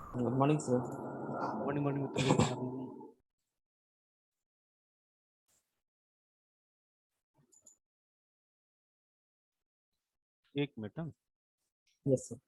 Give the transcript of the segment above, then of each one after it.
Good morning, sir. Morning morning मित्र, good morning. एक minute. हाँ, Yes, sir.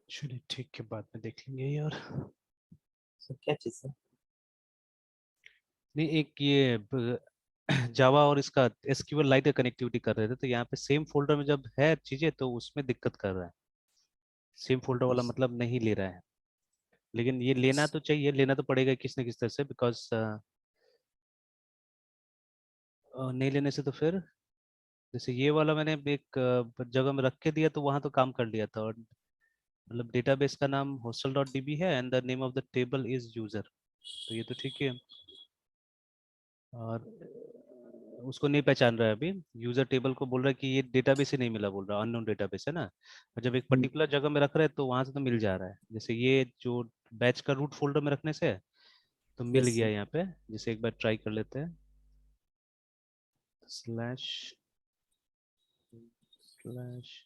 चलिए ठीक है, बाद में देख लेंगे यार। So, क्या चीज सर? नहीं, एक ये जावा और इसका एसक्यूएल लाइट का कनेक्टिविटी कर रहे थे, तो यहाँ पे सेम फोल्डर में जब है चीजें तो उसमें दिक्कत कर रहा है। सेम फोल्डर वाला मतलब नहीं ले रहा है। लेकिन ये लेना तो चाहिए, लेना तो पड़ेगा किस न किस तरह से, बिकॉज नहीं लेने से तो फिर, जैसे ये वाला मैंने एक जगह में रख के दिया तो वहां तो काम कर लिया था, और मतलब डेटाबेस का नाम hostel डॉट db है and the name of the table is user, तो ये तो ठीक है। और उसको नहीं पहचान रहा है अभी। यूजर टेबल को बोल रहा है कि ये डेटाबेस ही नहीं मिला, बोल रहा है अननोन डेटाबेस है ना। और जब एक पर्टिकुलर जगह में रख रहे हैं तो वहां से तो मिल जा रहा है, जैसे ये जो बैच का रूट फोल्डर में रखने से तो मिल Yes, गया sir. यहाँ पे। जैसे एक बार ट्राई कर लेते हैं। स्लैश स्लैश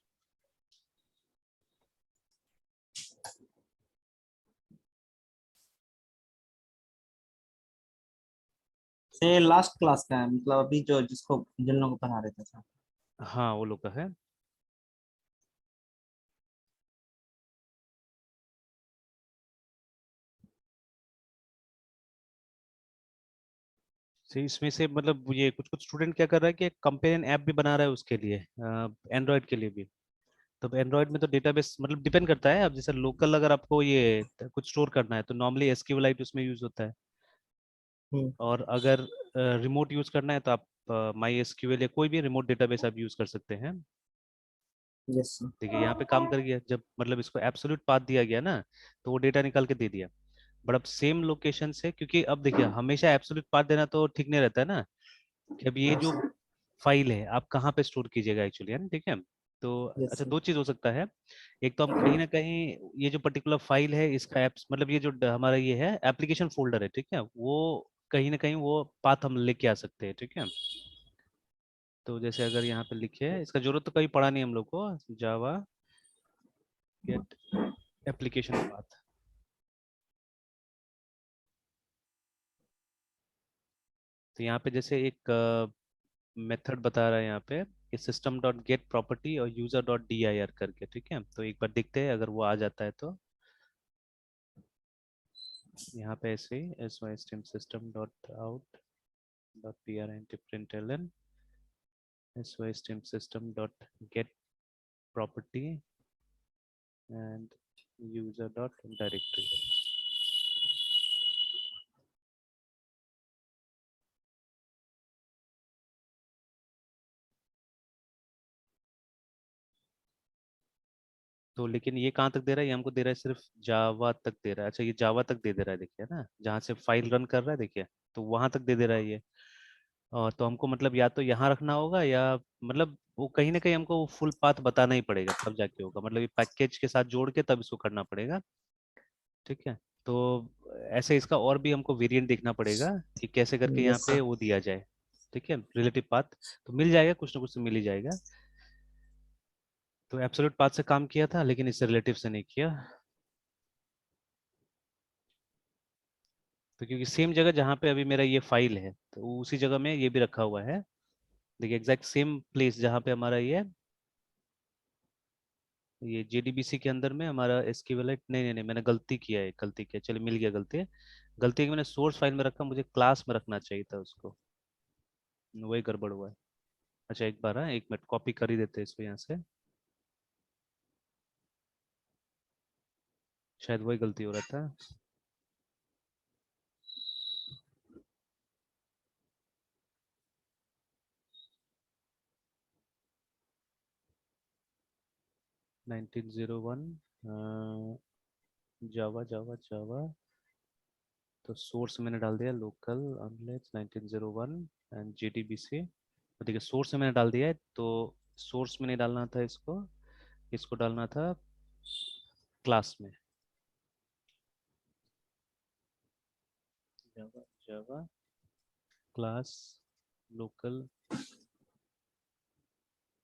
से लास्ट क्लास का है, मतलब अभी जो जिसको जिन लोगों को पढ़ा रहे थे सर। हाँ, वो लोग का है। तो इसमें से मतलब ये कुछ कुछ स्टूडेंट क्या कर रहा है कि एक कंपेनियन ऐप भी बना रहा है उसके लिए, एंड्रॉयड के लिए भी। तो एंड्रॉयड में तो डेटाबेस मतलब डिपेंड करता है, अब जैसे लोकल अगर आपको ये कुछ स्टोर करना है तो नॉर्मली एसक्यूएलाइट उसमें यूज होता है। हम्म। और अगर रिमोट यूज करना है तो आप माई एसक्यूएल या कोई भी रिमोट डेटाबेस आप यूज कर सकते हैं। Yes sir. देखिए यहाँ पे काम कर गया, जब मतलब इसको एब्सोल्यूट पाथ दिया गया ना तो वो डेटा निकाल के दे दिया। बट अब सेम लोकेशन से, क्योंकि अब देखिए हमेशा एब्सोल्यूट पाथ देना तो ठीक नहीं रहता है ना, कि अब ये जो फाइल है आप कहाँ पे स्टोर कीजिएगा एक्चुअली, है ना, ठीक है। तो यस अच्छा, सर। दो चीज हो सकता है। एक तो हम कहीं ना कहीं ये जो पर्टिकुलर फाइल है इसका एप्स मतलब ये जो हमारा ये है एप्लीकेशन फोल्डर है, ठीक है, वो कहीं ना कहीं वो पाथ हम लेके आ सकते हैं, ठीक है। तो जैसे अगर यहाँ पे लिखे है, इसका जरूरत तो कहीं पड़ा नहीं हम लोग को, जावा गेट एप्लीकेशन पाथ। तो यहाँ पे जैसे एक मेथड बता रहा है यहाँ पे कि सिस्टम डॉट गेट प्रॉपर्टी और user dot D I R करके, ठीक है। तो एक बार देखते हैं अगर वो आ जाता है तो। यहाँ पे ऐसे ही S Y stream system dot out dot P R N T print L N S Y stream system dot get property and user dot directory. तो लेकिन ये कहाँ तक दे रहा है, ये हमको दे रहा है सिर्फ जावा तक दे रहा है। अच्छा, ये जावा तक दे दे रहा है, देखिए ना जहाँ से फाइल रन कर रहा है, देखिए तो वहां तक दे दे रहा है ये। तो हमको मतलब या तो यहाँ रखना होगा या मतलब वो कहीं ना कहीं हमको फुल पाथ बताना ही पड़ेगा, तब जाके होगा, मतलब ये पैकेज के साथ जोड़ के तब इसको करना पड़ेगा, ठीक है। तो ऐसे इसका और भी हमको वेरिएंट देखना पड़ेगा कि कैसे करके यहाँ यस पे सर। वो दिया जाए, ठीक है, रिलेटिव पाथ। तो मिल जाएगा, कुछ ना कुछ तो मिल ही जाएगा। तो एब्सोल्यूट पाथ से काम किया था, लेकिन इससे रिलेटिव से नहीं किया। तो क्योंकि सेम जगह जहाँ पे अभी मेरा ये फाइल है, तो उसी जगह में ये भी रखा हुआ है। देखिए एग्जैक्ट सेम प्लेस जहाँ पे हमारा ये जेडीबीसी के अंदर में हमारा एसक्यूएलआइट, नहीं नहीं नहीं, मैंने गलती किया, चलिए मिल गया गलती। गलती है कि मैंने सोर्स फाइल में रखा, मुझे क्लास में रखना चाहिए था उसको, वही गड़बड़ हुआ है। अच्छा एक बार, हाँ एक मिनट, कॉपी कर ही देते हैं इसको यहाँ से, शायद वही गलती हो रहा था। नाइनटीन जीरो वन, जावा जावा जावा, तो सोर्स मैंने डाल दिया लोकल अनलेस 1901 एंड जेडीबीसी। तो देखिए सोर्स में मैंने डाल दिया है, तो सोर्स में नहीं डालना था इसको, इसको डालना था क्लास में। जावा जावा क्लास लोकल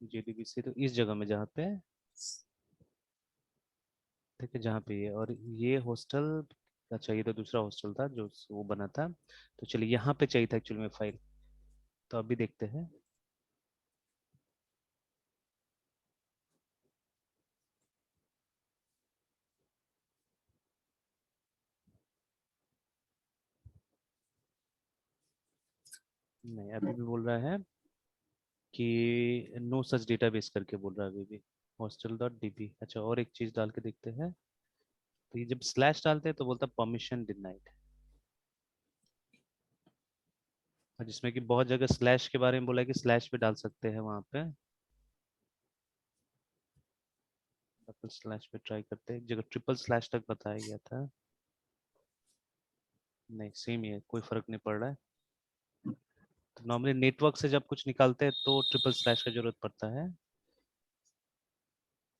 जेडीबीसी, तो इस जगह में जहाँ पे, ठीक है जहाँ पे ये, और ये हॉस्टल, अच्छा ये तो दूसरा हॉस्टल था जो वो बना था। तो चलिए यहाँ पे चाहिए था एक्चुअली में फाइल, तो अभी देखते हैं। नहीं अभी भी बोल रहा है कि नो सच डेटाबेस करके बोल रहा है अभी भी, हॉस्टल डॉट डीबी। अच्छा और एक चीज डाल के देखते हैं, तो ये जब स्लैश डालते हैं तो बोलता है परमिशन डिनाइड, और जिसमें कि बहुत जगह स्लैश के बारे में बोला है कि स्लैश पे डाल सकते हैं वहां पे। डबल स्लैश पे ट्राई करते हैं, एक जगह ट्रिपल स्लैश तक बताया गया था। नहीं सेम ही है, कोई फर्क नहीं पड़ रहा है। तो नॉर्मली नेटवर्क से जब कुछ निकालते हैं तो ट्रिपल स्लैश का जरूरत पड़ता है।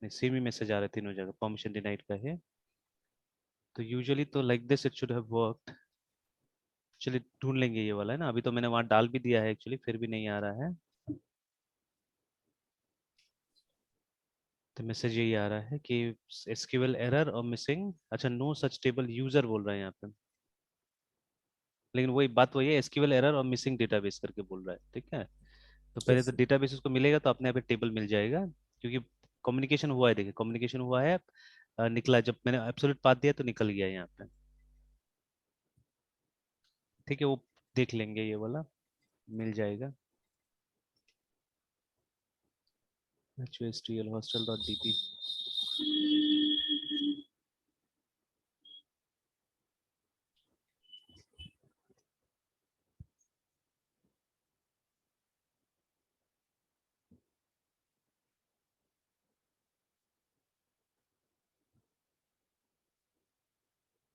नहीं सेम ही मैसेज आ रहा है तीनों जगह, परमिशन डिनाइड का है। तो यूजुअली तो like this it should have worked. चलिए ढूंढ लेंगे ये वाला, है ना, अभी तो मैंने वहां डाल भी दिया है एक्चुअली, फिर भी नहीं आ रहा है। तो मैसेज यही आ रहा है कि एसक्यूएल एरर और मिसिंग, अच्छा नो सच टेबल यूजर बोल रहा है यहाँ पे, लेकिन वही बात वही है, एसक्यूएल एरर और मिसिंग डेटाबेस करके बोल रहा है, ठीक है। तो पहले तो yes, डेटाबेस उसको मिलेगा तो अपने आप टेबल मिल जाएगा, क्योंकि कम्युनिकेशन हुआ है, देखिए कम्युनिकेशन हुआ है। निकला जब मैंने एब्सोल्यूट पाथ दिया तो निकल गया यहाँ पे, ठीक है वो देख लेंगे ये वाला, मिल जाएगा। HOSTL hostel.db।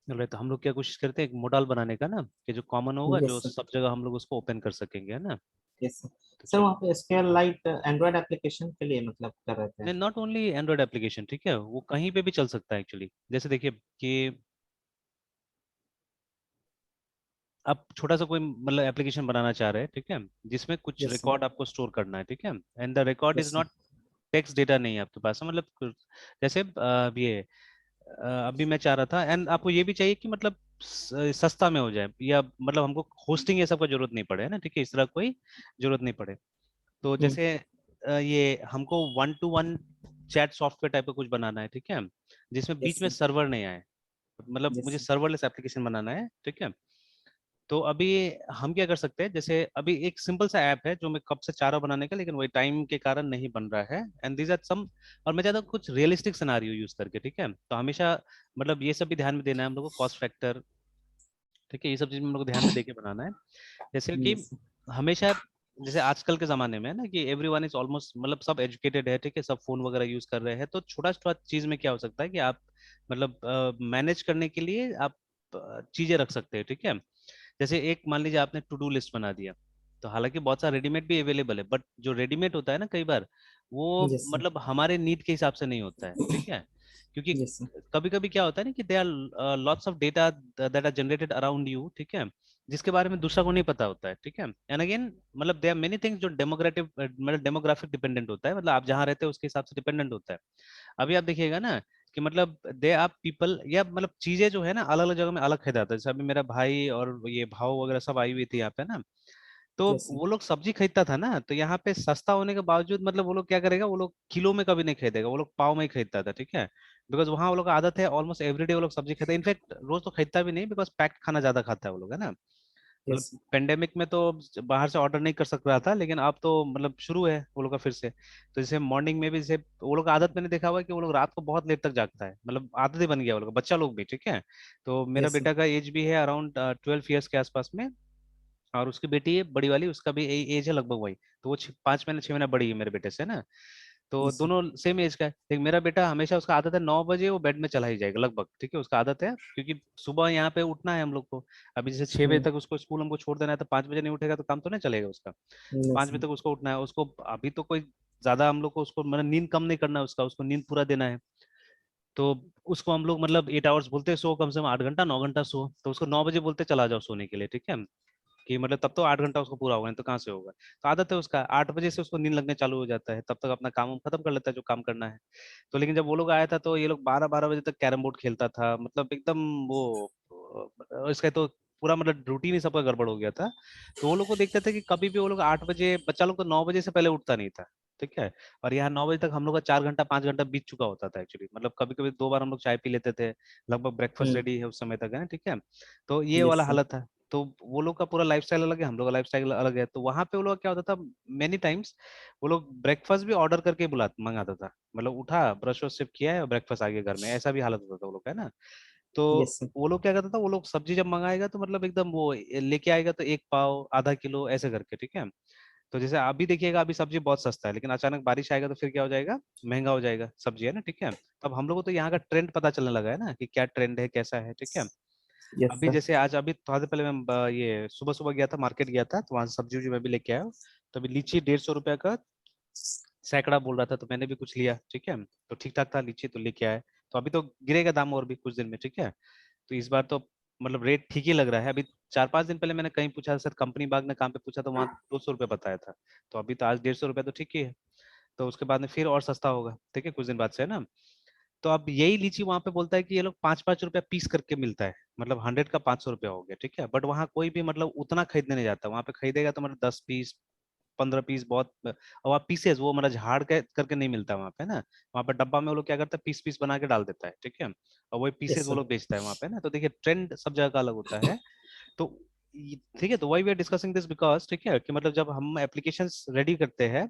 चलो तो हम लोग क्या कोशिश करते हैं, एक मॉडल बनाने का ना, कि जो कॉमन होगा, जो yes, sir. सब जगह हम लोग उसको ओपन कर सकेंगे, है ना। Yes, sir. तो सर वहाँ चलिए, पे SQL लाइट एंड्रॉइड एप्लीकेशन के लिए मतलब कर रहे थे। नहीं नॉट ओनली एंड्रॉइड एप्लीकेशन, ठीक है, वो कहीं पे भी चल सकता है एक्चुअली। जैसे देखिए कि आप छोटा सा कोई मतलब एप्लीकेशन बनाना चाह रहे हैं, ठीक है, जिसमें कुछ यस सर। रिकॉर्ड आपको स्टोर करना है, ठीक है, and the record yes is sir. Not text data, नहीं है आपके पास, मतलब जैसे ये अभी मैं चाह रहा था, एंड आपको ये भी चाहिए कि मतलब सस्ता में हो जाए, या मतलब हमको होस्टिंग ये सब का जरूरत नहीं पड़े, है ना, ठीक है, इस तरह कोई जरूरत नहीं पड़े। तो हम्म। जैसे ये हमको one two one chat software type का कुछ बनाना है, ठीक है, जिसमें यस बीच में सर। सर्वर नहीं आए, मतलब यस मुझे सर। सर्वरलेस एप्लीकेशन बनाना है, ठीक है। तो अभी हम क्या कर सकते हैं, जैसे अभी एक सिंपल सा ऐप है जो मैं कब से चाह रहा हूं बनाने का, लेकिन वही टाइम के कारण नहीं बन रहा है, एंड दीज आर सम, और मैं चाहता हूँ कुछ रियलिस्टिक सिनारियो यूज करके, ठीक है, तो हमेशा मतलब ये सब भी ध्यान में देना है हम लोग को, कॉस्ट फैक्टर, ठीक है, ये सब चीज हम लोग को ध्यान में देके बनाना है। जैसे कि यस सर। हमेशा, जैसे आजकल के जमाने में है ना कि एवरी वन इज ऑलमोस्ट, मतलब सब एजुकेटेड है, ठीक है, सब फोन वगैरह यूज कर रहे हैं, तो छोटा छोटा चीज में क्या हो सकता है कि आप मतलब मैनेज करने के लिए आप चीजें रख सकते हैं, ठीक है। जैसे एक मान लीजिए आपने टू डू लिस्ट बना दिया, तो हालांकि बहुत सारा रेडीमेड भी अवेलेबल है, बट जो रेडीमेड होता है ना कई बार, वो यस सर। मतलब हमारे नीड के हिसाब से नहीं होता है, ठीक है, क्योंकि यस सर। कभी कभी क्या होता है ना कि they are lots of data that are generated around you, ठीक है, जिसके बारे में दूसरा को नहीं पता होता है, ठीक है। एंड अगेन मतलब देयर आर मेनी थिंग्स जो डेमोग्राफिक मतलब डेमोग्राफिक डिपेंडेंट होता है, मतलब आप जहाँ रहते हो उसके हिसाब से डिपेंडेंट होता है। अभी आप देखिएगा ना कि मतलब दे आर पीपल या मतलब चीजें जो है ना अलग अलग जगह में अलग खरीदाता है। जैसे अभी मेरा भाई और ये भाव वगैरह सब आई हुई थी यहाँ पे ना, तो यस सर। वो लोग सब्जी खरीदता था ना, तो यहाँ पे सस्ता होने के बावजूद मतलब वो लोग क्या करेगा, वो लोग किलो में कभी नहीं खरीदेगा, वो लोग पाव में ही खरीदता था, ठीक है। बिकॉज वहाँ वो लोग का आदत है, ऑलमोस्ट एवरीडे वो लोग सब्जी खाते हैं। इनफैक्ट रोज तो खरीदता भी नहीं, बिकॉज पैक्ड खाना ज्यादा खाता है वो लोग, है ना। मतलब यस पेंडेमिक में तो बाहर से ऑर्डर नहीं कर सक रहा था, लेकिन अब तो मतलब शुरू है वो लोग का फिर से। तो जैसे मॉर्निंग में भी, जैसे वो लोग का आदत मैंने देखा हुआ है कि वो लोग रात को बहुत लेट तक जागता है, मतलब आदत ही बन गया वो लोग का, बच्चा लोग भी, ठीक है। तो मेरा यस सर। बेटा का एज भी है अराउंड 12 ईयर्स के आसपास में, और उसकी बेटी है बड़ी वाली, उसका भी एज है लगभग वही। तो वो 5 महीने 6 महीने बड़ी है मेरे बेटे से ना। तो यस सर। दोनों सेम एज का है, लेकिन मेरा बेटा हमेशा उसका आदत है 9 बजे वो बेड में चला ही जाएगा लगभग, ठीक है, उसका आदत है, क्योंकि सुबह यहाँ पे उठना है हम लोग को। अभी जैसे 6 बजे हम्म। तक उसको स्कूल हमको छोड़ देना है, तो 5 बजे नहीं उठेगा तो काम तो नहीं चलेगा उसका। तो यस 5 बजे सर। तक उसको उठना है उसको। अभी तो कोई ज्यादा हम लोग को उसको मतलब नींद कम नहीं करना है उसका, उसको नींद पूरा देना है। तो उसको हम लोग मतलब 8 आवर्स बोलते हैं सो, कम से कम 8 घंटा 9 घंटा सो, तो उसको 9 बजे बोलते चला जाओ सोने के लिए, ठीक है। कि मतलब तब तो 8 घंटा उसको पूरा होगा, नहीं तो कहाँ से होगा। तो आदत है उसका, 8 बजे से उसको नींद लगने चालू हो जाता है, तब तक अपना काम खत्म कर लेता है जो काम करना है। तो लेकिन जब वो लोग आया था तो ये लोग 12 12 बजे तक कैरम बोर्ड खेलता था, मतलब एकदम वो इसका तो पूरा मतलब रूटीन ही सबका गड़बड़ हो गया था। तो वो लोग को देखते थे कि कभी भी वो लोग 8 बजे, बच्चा लोग तो 9 बजे से पहले उठता नहीं था, ठीक है। और यहाँ 9 बजे तक हम लोग का 4 घंटा 5 घंटा बीत चुका होता था एक्चुअली, मतलब कभी कभी 2 बार हम लोग चाय पी लेते थे, लगभग ब्रेकफास्ट हम्म। रेडी है उस समय तक, है ना, ठीक है। तो ये यस वाला सर। हालत था। तो वो लोग का पूरा लाइफस्टाइल अलग है, हम लोग का लाइफस्टाइल अलग है। तो वहां पे वो लोग का क्या होता था, मेनी टाइम्स वो लोग ब्रेकफास्ट भी ऑर्डर करके बुला मंगाता था, मतलब उठा ब्रश वश सिर्फ किया है और ब्रेकफास्ट आ गया घर में, ऐसा भी हालत होता था वो लोग का, है ना। तो यस सर। वो लोग क्या करता था, वो लोग सब्जी जब मंगाएगा तो मतलब एकदम वो लेके आएगा, तो 1 पाव आधा किलो ऐसे करके, ठीक है। तो जैसे अभी देखिएगा, अभी सब्जी बहुत सस्ता है, लेकिन अचानक बारिश आएगा तो फिर क्या हो जाएगा, महंगा हो जाएगा सब्जी, है ना, ठीक है। तो अब हम लोग को तो यहाँ का ट्रेंड पता चलने लगा है ना कि क्या ट्रेंड है कैसा है, ठीक है। यस अभी सर। जैसे आज अभी थोड़ा देर पहले मैं ये सुबह सुबह गया था, मार्केट गया था, तो वहां से सब्जी उब्जी मैं भी लेके आया हूँ। तो अभी लीची 150 रुपया का सैकड़ा बोल रहा था, तो मैंने भी कुछ लिया, ठीक है। तो ठीक ठाक था लीची, तो लेके आए। तो अभी तो गिरेगा दाम और भी कुछ दिन में, ठीक है। तो इस बार तो मतलब रेट ठीक ही लग रहा है। अभी 4 5 दिन पहले मैंने कहीं पूछा सर, कंपनी बाग में काम पे पूछा, तो वहाँ 200 रुपये बताया था। तो अभी तो आज 150 रुपया, तो ठीक ही है। तो उसके बाद में फिर और सस्ता होगा, ठीक है, कुछ दिन बाद से, है ना। तो अब यही लीची वहां पे बोलता है कि ये लोग 5 5 रुपया पीस करके मिलता है, मतलब 100 का 500 रुपया हो गया, ठीक है। बट वहाँ कोई भी मतलब उतना खरीदने नहीं जाता, वहां पे खरीदेगा तो मतलब 10 पीस 15 पीस बहुत। और वहाँ पीसेस वो मतलब झाड़ के करके नहीं मिलता वहाँ पे ना। वहाँ पे डब्बा में वो लोग क्या करता है, पीस पीस बना के डाल देता है, ठीक है। और वही पीसेस यस वो सर। लोग बेचता है वहाँ पे ना। तो देखिए ट्रेंड सब जगह का अलग होता है। तो ठीक है, तो why we are discussing this because, ठीक है, कि मतलब जब हम एप्लीकेशंस रेडी करते हैं,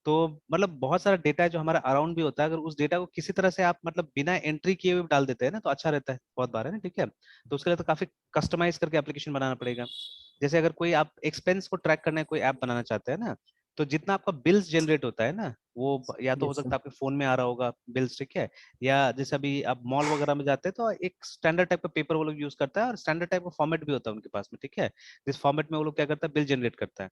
तो मतलब बहुत सारा डेटा है जो हमारा अराउंड भी होता है, अगर उस डेटा को किसी तरह से आप मतलब बिना एंट्री किए हुए डाल देते हैं ना, तो अच्छा रहता है बहुत बार, है ना, ठीक है। तो उसके लिए तो काफी कस्टमाइज करके एप्लीकेशन बनाना पड़ेगा। जैसे अगर कोई आप एक्सपेंस को ट्रैक करने कोई ऐप बनाना चाहते हैं ना, तो जितना आपका बिल्स जनरेट होता है ना, वो या तो हो यस सकता सर। है आपके फोन में आ रहा होगा बिल्स, ठीक है। या जैसे अभी आप मॉल वगैरह में जाते हैं तो एक स्टैंडर्ड टाइप का पेपर वो लोग यूज करता है, और स्टैंडर्ड टाइप का फॉर्मेट भी होता है उनके पास में, ठीक है। जिस फॉर्मेट में वो लोग क्या करता है, बिल जनरेट करता है।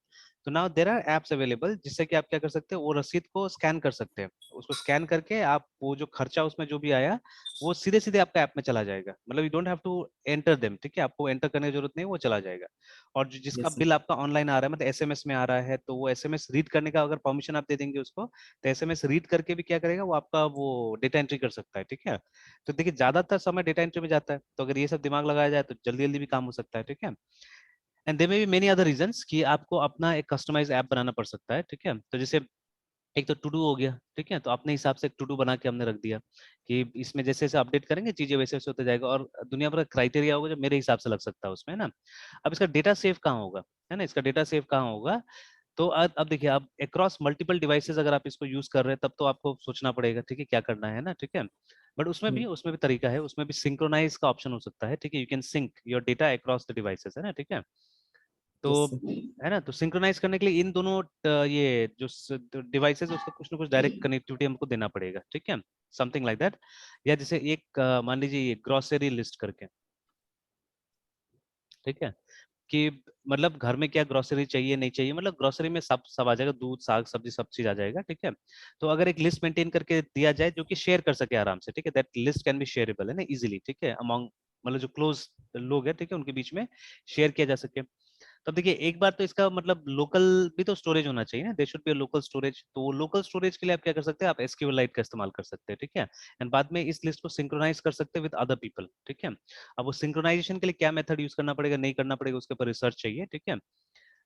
तो now there are apps available, जिससे कि आप क्या कर सकते हैं, वो रसीद को स्कैन कर सकते हैं। उसको स्कैन करके आप वो जो खर्चा उसमें जो भी आया, वो सीधे सीधे आपका ऐप में चला जाएगा, मतलब you don't have to enter them, ठीक है, आपको एंटर करने की जरूरत नहीं, वो चला जाएगा। और जिसका यस सर। बिल आपका ऑनलाइन आ रहा है, मतलब एसएमएस में आ रहा है, तो वो एसएमएस रीड करने का अगर परमिशन आप दे देंगे उसको, तो एसएमएस रीड करके भी क्या करेगा, वो आपका वो डेटा एंट्री कर सकता है, ठीक है। तो देखिए ज्यादातर समय डेटा एंट्री में जाता है, तो अगर ये सब दिमाग लगाया जाए तो जल्दी जल्दी भी काम हो सकता है, ठीक है। And there may be many other reasons कि आपको अपना एक कस्टमाइज ऐप बनाना पड़ सकता है, ठीक है। तो जैसे एक तो टू डू हो गया, ठीक है, तो अपने हिसाब से एक टू डू बना के हमने रख दिया कि इसमें जैसे जैसे अपडेट करेंगे चीजें वैसे वैसे होते जाएगा, और दुनिया भर का क्राइटेरिया होगा जो मेरे हिसाब से लग सकता है उसमें, है ना। अब इसका डेटा सेव कहाँ होगा, है ना, इसका डेटा सेव कहाँ होगा। तो अब देखिए, आप अक्रॉस मल्टीपल डिवाइसेस अगर आप इसको यूज कर रहे हैं, तब तो आपको सोचना पड़ेगा, ठीक है, क्या करना है ना, ठीक है। बट उसमें भी तरीका है, उसमें भी सिंक्रोनाइज का ऑप्शन हो सकता है, ठीक है, you can sync your data across the devices, है ना, ठीक है। तो यस सर। है ना, तो सिंक्रोनाइज करने के लिए इन दोनों ये जो डिवाइसेस उसका कुछ ना कुछ डायरेक्ट कनेक्टिविटी हमको देना पड़ेगा, ठीक है, समथिंग लाइक दैट। या जैसे एक मान लीजिए ग्रोसरी लिस्ट करके, ठीक है, कि मतलब घर में क्या ग्रोसरी चाहिए नहीं चाहिए, मतलब ग्रोसरी में सब सब आ जाएगा, दूध साग सब्जी सब चीज आ जाएगा, ठीक है। तो अगर एक लिस्ट मेंटेन करके दिया जाए जो कि शेयर कर सके आराम से, ठीक है, that list can be shareable, है ना, इजीली, ठीक है, अमॉन्ग मतलब जो क्लोज लोग हैं, ठीक है, उनके बीच में शेयर किया जा सके। तब देखिए एक बार तो इसका मतलब लोकल भी तो स्टोरेज होना चाहिए ना, there should be a local storage. तो वो लोकल स्टोरेज के लिए आप क्या कर सकते हैं, आप एसक्यूएलाइट का इस्तेमाल कर सकते हैं, ठीक है। एंड बाद में इस लिस्ट को सिंक्रोनाइज कर सकते हैं विद अदर पीपल, ठीक है। अब वो सिंक्रोनाइजेशन के लिए क्या मेथड यूज करना पड़ेगा, नहीं करना पड़ेगा, उसके ऊपर रिसर्च चाहिए, ठीक है।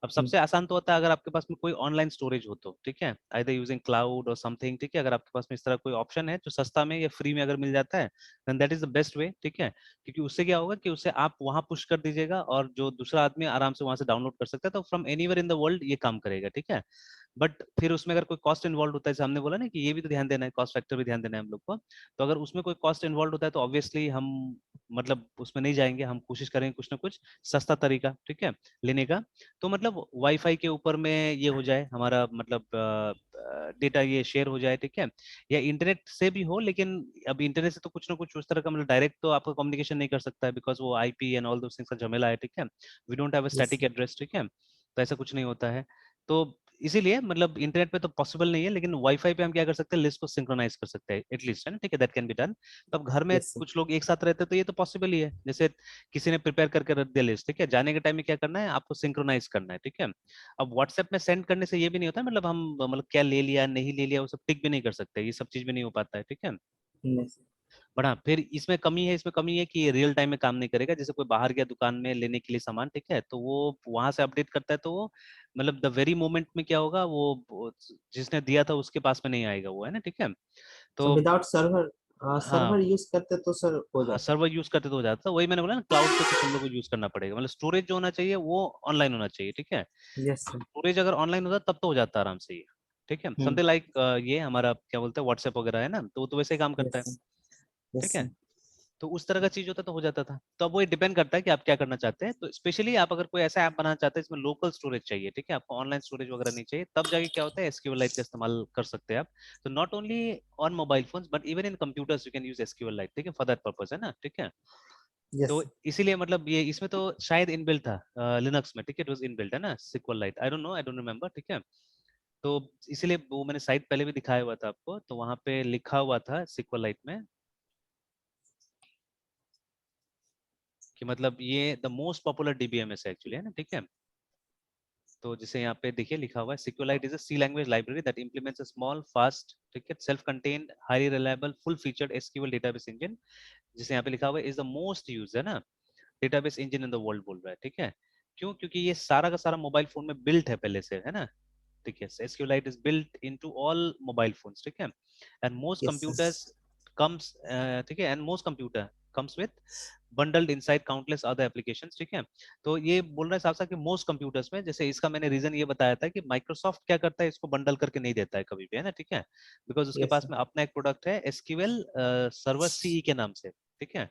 अब सबसे आसान तो होता है अगर आपके पास में कोई ऑनलाइन स्टोरेज हो तो, ठीक है, आइदर यूजिंग क्लाउड और समथिंग, ठीक है। अगर आपके पास में इस तरह कोई ऑप्शन है जो सस्ता में या फ्री में अगर मिल जाता है, then that is the best way, ठीक है। क्योंकि उससे क्या होगा कि उससे आप वहां पुश कर दीजिएगा और जो दूसरा आदमी आराम से वहां से डाउनलोड कर सकता है, तो from anywhere in the world ये काम करेगा, ठीक है। बट फिर उसमें अगर कोई कॉस्ट इन्वॉल्व होता है, जैसे हमने बोला ना कि ये भी तो ध्यान देना है, कॉस्ट फैक्टर भी ध्यान देना है हम लोग को। तो अगर उसमें कोई कॉस्ट इन्वॉल्व होता है तो ऑब्वियसली हम मतलब उसमें नहीं जाएंगे, हम कोशिश करेंगे कुछ ना कुछ सस्ता तरीका, ठीक है, लेने का। तो मतलब वाईफाई के ऊपर में ये हो जाए हमारा, मतलब डेटा ये शेयर हो जाए, ठीक है, या इंटरनेट से भी हो, लेकिन अब इंटरनेट से तो कुछ ना कुछ उस तरह का मतलब डायरेक्ट तो आपका कम्युनिकेशन नहीं कर सकता है, बिकॉज वो IP and all those things का झमेला है, ठीक है। We don't have a yes static address, ठीक है, तो ऐसा कुछ नहीं होता है। तो इसीलिए मतलब इंटरनेट पे तो पॉसिबल नहीं है, लेकिन वाईफाई पे हम क्या कर सकते हैं, लिस्ट को सिंक्रोनाइज कर सकते हैं एटलीस्ट, है ना, ठीक है, दैट कैन बी डन। तो अब घर में यस कुछ लोग एक साथ रहते हैं तो ये तो पॉसिबल ही है, जैसे किसी ने प्रिपेयर करके रख दिया लिस्ट, ठीक है, जाने के टाइम में क्या करना है, आपको सिंक्रोनाइज करना है, ठीक है। अब व्हाट्सएप में सेंड करने से ये भी नहीं होता, मतलब हम मतलब क्या ले लिया नहीं ले लिया वो सब टिक भी नहीं कर सकते, ये सब चीज भी नहीं हो पाता है, ठीक है। यस बट हाँ फिर इसमें कमी है कि ये रियल टाइम में काम नहीं करेगा, जैसे कोई बाहर गया दुकान में लेने के लिए सामान, ठीक है, तो वो वहां से अपडेट करता है, तो वो मतलब द वेरी मोमेंट में क्या होगा, वो जिसने दिया था उसके पास में नहीं आएगा वो, है ना, ठीक है। सो तो विदाउट सर्वर, हाँ, सर्वर यूज करते तो सर हो हाँ जाता। सर्वर यूज करते तो हो जाता, वही मैंने बोला ना, क्लाउड पे कुछ हम लोग को यूज करना पड़ेगा, मतलब स्टोरेज जो होना चाहिए वो ऑनलाइन होना चाहिए, ठीक है। Yes sir. स्टोरेज अगर ऑनलाइन होता तब तो हो जाता आराम से ये, ठीक है, हम्म। समथिंग लाइक ये हमारा क्या बोलते हैं व्हाट्सएप वगैरह है ना, तो वो तो वैसे ही काम करता यस है, सर। यस ठीक है। सर। तो उस तरह का चीज होता तो हो जाता था। तो अब वो डिपेंड करता है कि आप क्या करना चाहते हैं। तो स्पेशली आप अगर कोई ऐसा ऐप बनाना चाहते हैं इसमें लोकल स्टोरेज चाहिए, ठीक है, आपको ऑनलाइन स्टोरेज वगैरह नहीं चाहिए, तब जाके क्या होता है एसक्यूएलआइट का इस्तेमाल कर सकते हैं आप। तो not only on mobile phones but even in computers you can use SQLite, ठीक है, फॉर दैट पर्पस, है ना, ठीक है। यस तो सर। इसीलिए मतलब ये इसमें तो शायद इनबिल्ट था लिनक्स में, ठीक है, इट वाज इनबिल्ट, है ना, SQLite, I don't know, I don't remember, ठीक है। तो इसीलिए वो मैंने साइट पहले भी दिखाया हुआ था आपको, तो वहां पे लिखा हुआ था सिक्वलाइट में कि मतलब ये द मोस्ट पॉपुलर डीबीएमएस है एक्चुअली, है ना, ठीक है। तो जैसे यहाँ पे देखिए लिखा हुआ है SQLite is a C language library that implements a small fast, ठीक है, self contained highly reliable full featured SQL database engine, जिसे यहाँ पे लिखा हुआ है इज द मोस्ट यूज्ड, है ना, database engine in the world बोल रहा है, ठीक है। क्यों, क्योंकि ये सारा का सारा मोबाइल फोन में बिल्ट है पहले से, है ना, ठीक है, SQLite is built into all mobile phones, ठीक है, and most yes computers sir. comes ठीक है, and most computer comes with bundled inside countless other applications, ठीक है। तो ये बोल रहा है साफ साफ कि मोस्ट कंप्यूटर्स में, जैसे इसका मैंने रीजन ये बताया था कि माइक्रोसॉफ्ट क्या करता है, इसको बंडल करके नहीं देता है कभी भी, है ना, ठीक है, बिकॉज उसके यस पास सर। में अपना एक प्रोडक्ट है एसक्यूएल सर्वर सीई के नाम से, ठीक है।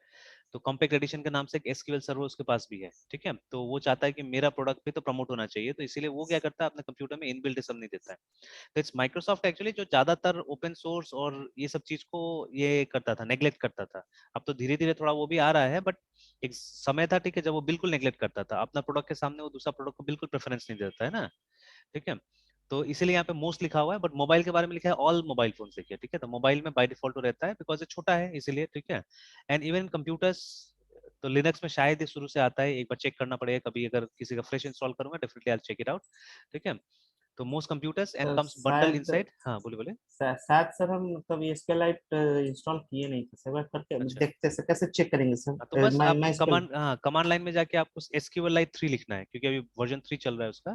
तो कॉम्पैक्ट एडिशन के नाम से एक एसक्यूएल सर्वर उसके पास भी है, ठीक है। तो वो चाहता है कि मेरा प्रोडक्ट भी तो प्रमोट होना चाहिए, तो इसीलिए वो क्या करता है अपने कंप्यूटर में इनबिल्ट सब नहीं देता है। तो इट्स माइक्रोसॉफ्ट एक्चुअली जो ज्यादातर ओपन सोर्स और ये सब चीज को ये करता था, नेग्लेक्ट करता था। अब तो धीरे धीरे थोड़ा वो भी आ रहा है, बट एक समय था, ठीक है, जब वो बिल्कुल नेग्लेक्ट करता था अपना प्रोडक्ट के सामने, वो दूसरा प्रोडक्ट को बिल्कुल प्रेफरेंस नहीं देता है ना, ठीक है। तो इसीलिए यहाँ पे मोस्ट लिखा हुआ है, बट मोबाइल के बारे में लिखा है ऑल मोबाइल फोन देखिए, ठीक है, तो मोबाइल में बाय डिफॉल्ट तो रहता है बिकॉज ये छोटा है इसीलिए, ठीक है। एंड इवन कंप्यूटर्स, तो लिनक्स में शायद ये शुरू से आता है, एक बार चेक करना पड़ेगा कभी, अगर किसी का फ्रेश इंस्टॉल करूंगा definitely I will check it out, ठीक है। तो most computers and comes bundle शायद इनसाइड, हाँ बोले बोले। शायद सर हम मतलब ये SQLite इंस्टॉल किए नहीं थे सर, करके अच्छा, देखते सर, कैसे चेक करेंगे हाँ, तो सर? बस मैं आप मैं इसको। कमांड, हाँ कमांड लाइन में जाके आपको SQLite 3 लिखना है, क्योंकि अभी वर्जन 3 चल रहा है उसका,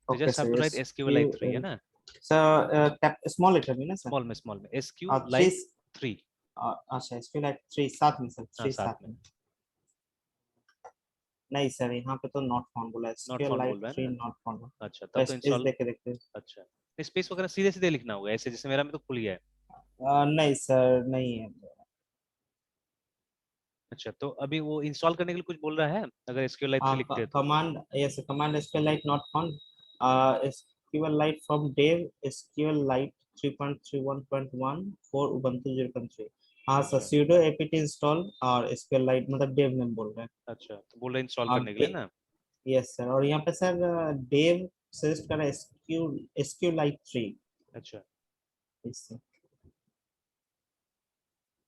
तो okay just have to sir. Right SQLite 3, है ना, सर स्मॉल लेटर में ना सर? स्मॉल में और थ्री। SQLite 3, अच्छा, SQLite 3 साथ में सर, हाँ 3 साथ साथ में, में। नहीं सर, यहाँ पे तो नॉट फाउंड बोला है, नॉट फाउंड SQLite बोल रहा है 3 ना। Not found. अच्छा तब तो इस इंस्टॉल, देख के देखते हैं। अच्छा स्पेस वगैरह सीधे सीधे लिखना होगा ऐसे, जैसे मेरा में तो खुल गया है। नहीं सर, नहीं है। अच्छा तो अभी वो इंस्टॉल करने के लिए कुछ बोल रहा है, अगर SQLite 3 लिखते हैं तो। Command, yes command SQLite not found. SQLite from dev SQLite 3.31.1 for Ubuntu 0.3। हाँ सर, अच्छा sudo apt install और SQLite मतलब dev में बोल रहे हैं। अच्छा, तो बोल रहा है इंस्टॉल और करने के लिए ना। यस सर, और यहाँ पे सर dev सजेस्ट कर रहा है SQLite 3। अच्छा इससे